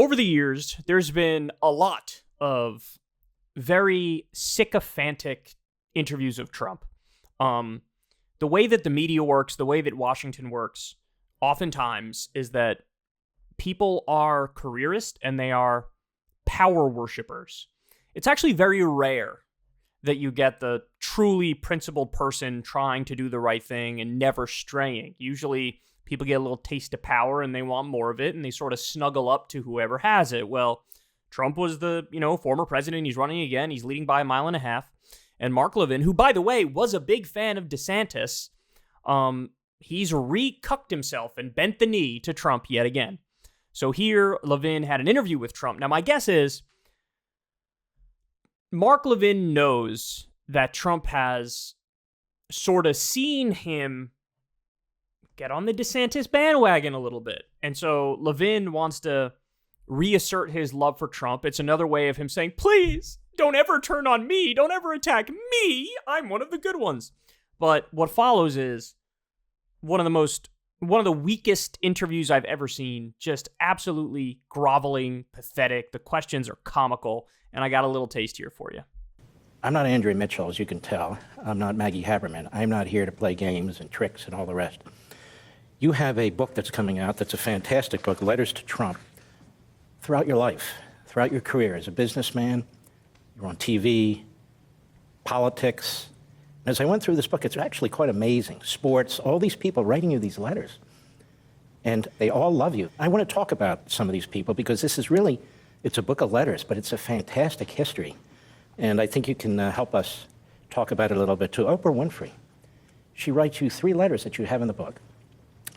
Over the years, there's been a lot of very sycophantic interviews of Trump. The way that the media works, the way that Washington works, oftentimes is that people are careerists and they are power worshippers. It's actually very rare that you get the truly principled person trying to do the right thing and never straying. Usually people get a little taste of power and they want more of it and they sort of snuggle up to whoever has it. Well, Trump was the, former president. He's running again. He's leading by 1.5 miles. And Mark Levin, who, by the way, was a big fan of DeSantis, he's re-cucked himself and bent the knee to Trump yet again. So here, Levin had an interview with Trump. Now, my guess is Mark Levin knows that Trump has sort of seen him get on the DeSantis bandwagon a little bit. And so Levin wants to reassert his love for Trump. It's another way of him saying, please, don't ever turn on me. Don't ever attack me. I'm one of the good ones. But what follows is one of the weakest interviews I've ever seen. Just absolutely groveling, pathetic. The questions are comical. And I got a little taste here for you. I'm not Andrea Mitchell, as you can tell. I'm not Maggie Haberman. I'm not here to play games and tricks and all the rest. You have a book that's coming out that's a fantastic book, Letters to Trump. Throughout your life, throughout your career as a businessman, you're on TV, politics. As I went through this book, it's actually quite amazing. Sports, all these people writing you these letters. And they all love you. I want to talk about some of these people because this is really, it's a book of letters, but it's a fantastic history. And I think you can help us talk about it a little bit too. Oprah Winfrey, she writes you 3 letters that you have in the book.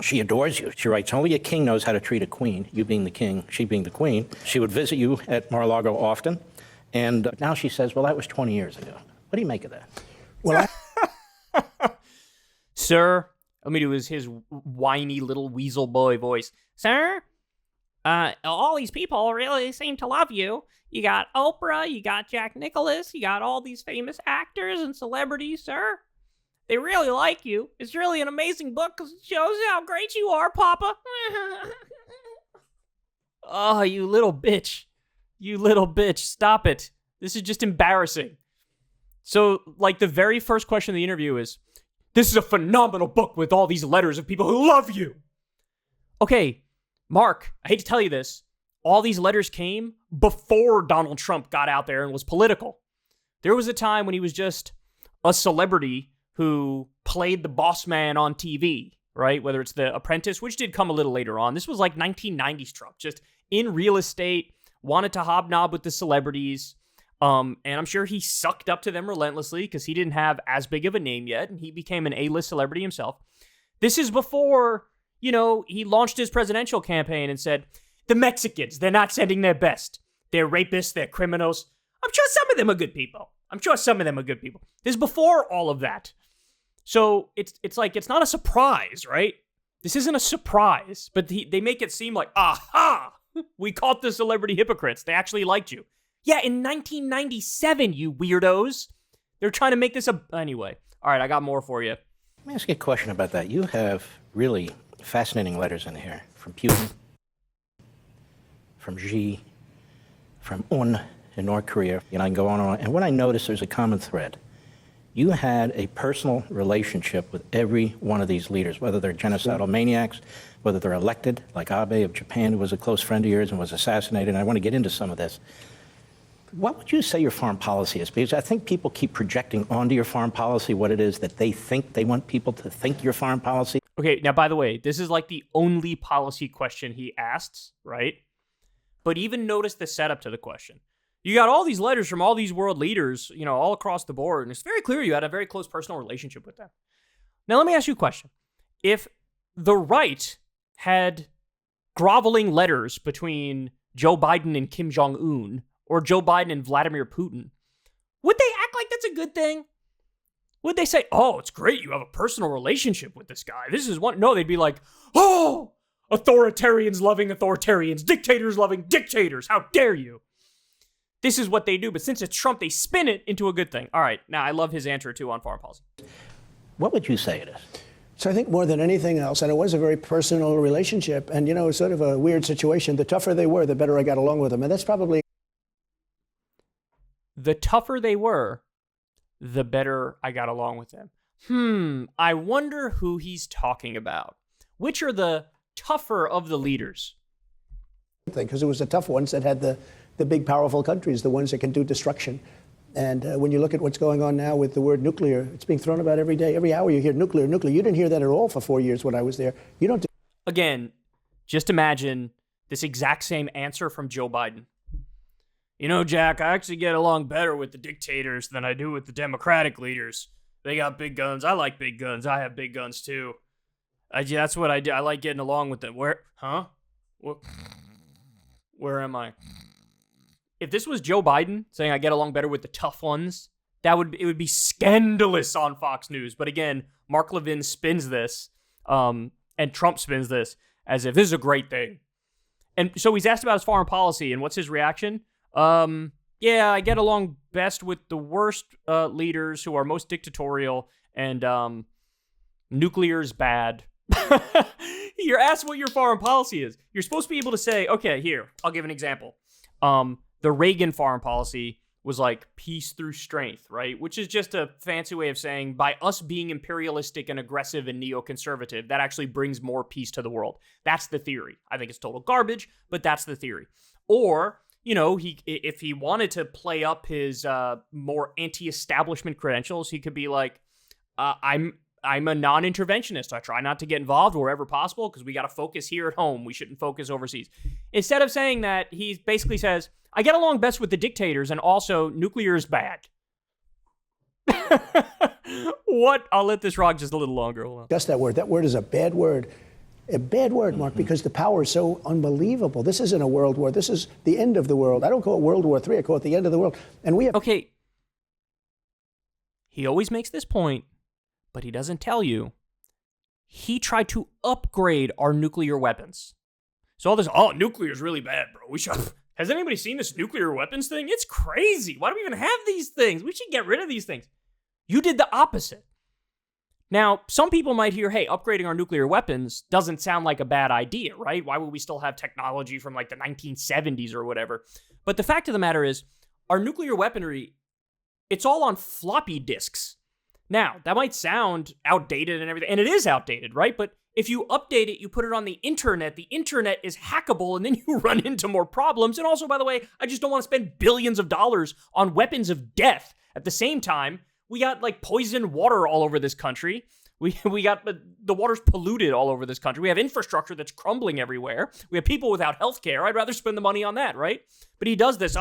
She adores you. She writes, only a king knows how to treat a queen, you being the king, she being the queen. She would visit you at Mar-a-Lago often. And now she says, well, that was 20 years ago. What do you make of that? Well, Sir, let me do his whiny little weasel boy voice. Sir, all these people really seem to love you. You got Oprah, you got Jack Nicklaus, you got all these famous actors and celebrities, sir. They really like you. It's really an amazing book because it shows how great you are, Papa. Oh, you little bitch. You little bitch. Stop it. This is just embarrassing. So, the very first question of the interview is, this is a phenomenal book with all these letters of people who love you. Okay, Mark, I hate to tell you this. All these letters came before Donald Trump got out there and was political. There was a time when he was just a celebrity who played the boss man on TV, right? Whether it's The Apprentice, which did come a little later on. This was 1990s Trump, just in real estate, wanted to hobnob with the celebrities. And I'm sure he sucked up to them relentlessly because he didn't have as big of a name yet, and he became an A-list celebrity himself. This is before, he launched his presidential campaign and said, the Mexicans, they're not sending their best. They're rapists, they're criminals. I'm sure some of them are good people. This is before all of that. So it's not a surprise, right? This isn't a surprise, but they make it seem like, aha, we caught the celebrity hypocrites. They actually liked you. Yeah, in 1997, you weirdos. They're trying to make this anyway. All right, I got more for you. Let me ask you a question about that. You have really fascinating letters in here from Putin, from Xi, from Un in North Korea. I can go on and on. And what I noticed, there's a common thread. You had a personal relationship with every one of these leaders, whether they're genocidal maniacs, whether they're elected, like Abe of Japan, who was a close friend of yours and was assassinated. And I want to get into some of this. What would you say your foreign policy is? Because I think people keep projecting onto your foreign policy what it is that they think they want people to think your foreign policy. Okay, now, by the way, this is the only policy question he asks, right? But even notice the setup to the question. You got all these letters from all these world leaders, all across the board, and it's very clear you had a very close personal relationship with them. Now, let me ask you a question. If the right had groveling letters between Joe Biden and Kim Jong-un, or Joe Biden and Vladimir Putin, would they act like that's a good thing? Would they say, oh, it's great you have a personal relationship with this guy. This is one. No, they'd be like, oh, authoritarians loving authoritarians, dictators loving dictators. How dare you? This is what they do. But since it's Trump, they spin it into a good thing. All right. Now, I love his answer, too, on foreign policy. What would you say it is? So I think more than anything else, and it was a very personal relationship, and, you know, it was sort of a weird situation. The tougher they were, the better I got along with them. And that's probably... The tougher they were, the better I got along with them. I wonder who he's talking about. Which are the tougher of the leaders? Because it was the tough ones that had the big, powerful countries, the ones that can do destruction. And when you look at what's going on now with the word nuclear, it's being thrown about every day. Every hour you hear nuclear, nuclear. You didn't hear that at all for 4 years when I was there. You don't... Again, just imagine this exact same answer from Joe Biden. You know, Jack, I actually get along better with the dictators than I do with the Democratic leaders. They got big guns. I like big guns. I have big guns, too. That's what I do. I like getting along with them. Where? Huh? Where am I? If this was Joe Biden saying I get along better with the tough ones, it would be scandalous on Fox News. But again, Mark Levin spins this, and Trump spins this as if this is a great thing. And so he's asked about his foreign policy, and what's his reaction? Yeah, I get along best with the worst leaders who are most dictatorial, and nuclear's bad. You're asked what your foreign policy is. You're supposed to be able to say, okay, here, I'll give an example. The Reagan foreign policy was like peace through strength, right? Which is just a fancy way of saying by us being imperialistic and aggressive and neoconservative, that actually brings more peace to the world. That's the theory. I think it's total garbage, but that's the theory. Or, you know, if he wanted to play up his more anti-establishment credentials, he could be like, I'm a non-interventionist. I try not to get involved wherever possible because we got to focus here at home. We shouldn't focus overseas. Instead of saying that, he basically says, I get along best with the dictators, and also nuclear is bad. What? I'll let this rock just a little longer. Hold on. Just that word. That word is a bad word. A bad word, Mark, because the power is so unbelievable. This isn't a world war. This is the end of the world. I don't call it World War III. I call it the end of the world. And we have... Okay. He always makes this point, but he doesn't tell you. He tried to upgrade our nuclear weapons. So all this, nuclear is really bad, bro. We should... Has anybody seen this nuclear weapons thing? It's crazy. Why do we even have these things? We should get rid of these things. You did the opposite. Now, some people might hear, hey, upgrading our nuclear weapons doesn't sound like a bad idea, right? Why would we still have technology from like the 1970s or whatever? But the fact of the matter is, our nuclear weaponry, it's all on floppy disks. Now, that might sound outdated and everything, and it is outdated, right? But if you update it, you put it on the internet is hackable, and then you run into more problems. And also, by the way, I just don't want to spend billions of dollars on weapons of death. At the same time, we got like poisoned water all over this country. We got the water's polluted all over this country. We have infrastructure that's crumbling everywhere. We have people without health care. I'd rather spend the money on that, right? But he does this.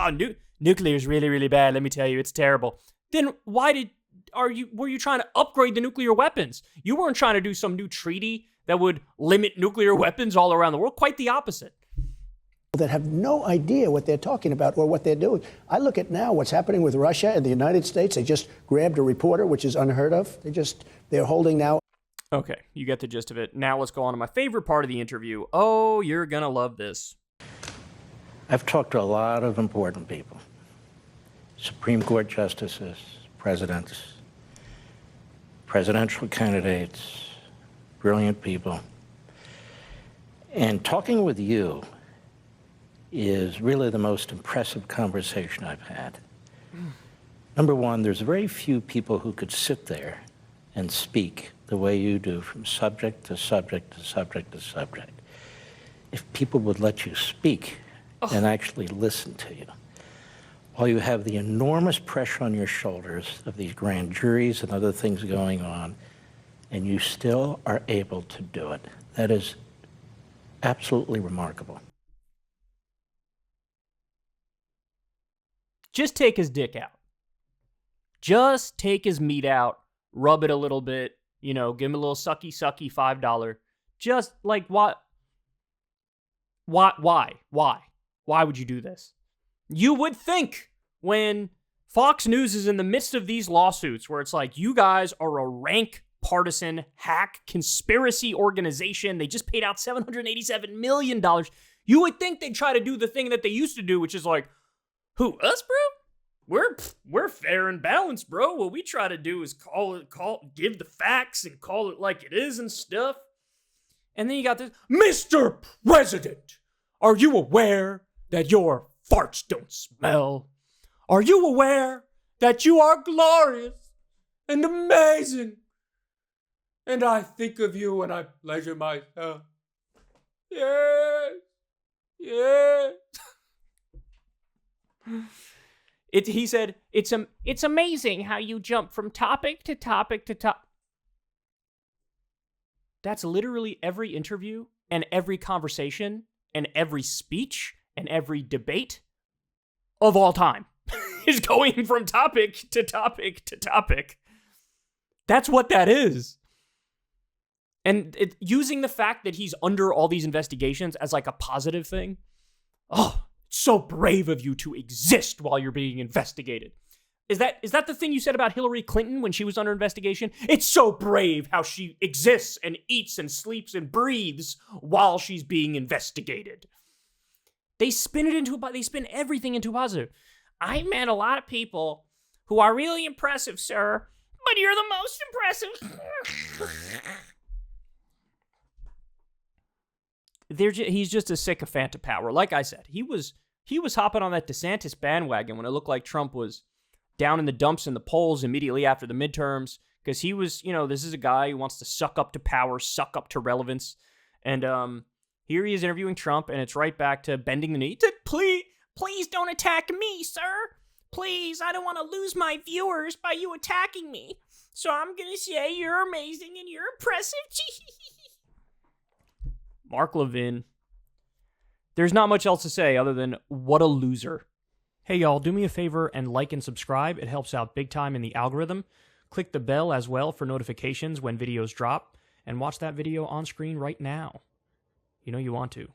Nuclear is really, really bad. Let me tell you, it's terrible. Then why were you trying to upgrade the nuclear weapons? You weren't trying to do some new treaty that would limit nuclear weapons all around the world. Quite the opposite. That have no idea what they're talking about or what they're doing. I look at now what's happening with Russia and the United States. They just grabbed a reporter, which is unheard of. They're holding now. Okay, you get the gist of it. Now let's go on to my favorite part of the interview. Oh, you're gonna love this. I've talked to a lot of important people. Supreme Court justices, presidents, presidential candidates, brilliant people. And talking with you is really the most impressive conversation I've had. Number one, there's very few people who could sit there and speak the way you do from subject to subject to subject to subject. If people would let you speak and actually listen to you, while you have the enormous pressure on your shoulders of these grand juries and other things going on, and you still are able to do it. That is absolutely remarkable. Just take his dick out. Just take his meat out, rub it a little bit, give him a little sucky $5. Just like what? Why? Why would you do this? You would think when Fox News is in the midst of these lawsuits where it's like, you guys are a rank partisan hack conspiracy organization. They just paid out $787 million. You would think they'd try to do the thing that they used to do, which is like, who, us, bro? we're fair and balanced, bro. What we try to do is give the facts and call it like it is and stuff. And then you got this, Mr. President, are you aware that your farts don't smell? Are you aware that you are glorious and amazing? And I think of you and I pleasure myself. Yes. Yes. He said, it's amazing how you jump from topic to topic to topic. That's literally every interview and every conversation and every speech and every debate of all time is going from topic to topic to topic. That's what that is. And using the fact that he's under all these investigations as like a positive thing. Oh, it's so brave of you to exist while you're being investigated. Is that the thing you said about Hillary Clinton when she was under investigation? It's so brave how she exists and eats and sleeps and breathes while she's being investigated. They spin everything into positive. I met a lot of people who are really impressive, sir, but you're the most impressive. He's just a sycophant to power. Like I said, he was hopping on that DeSantis bandwagon when it looked like Trump was down in the dumps in the polls immediately after the midterms, because he was, this is a guy who wants to suck up to power, suck up to relevance. And here he is interviewing Trump, and it's right back to bending the knee. Please don't attack me, sir. Please, I don't want to lose my viewers by you attacking me. So I'm going to say you're amazing and you're impressive. Mark Levin. There's not much else to say other than what a loser. Hey y'all, do me a favor and like and subscribe. It helps out big time in the algorithm. Click the bell as well for notifications when videos drop, and watch that video on screen right now. You know you want to.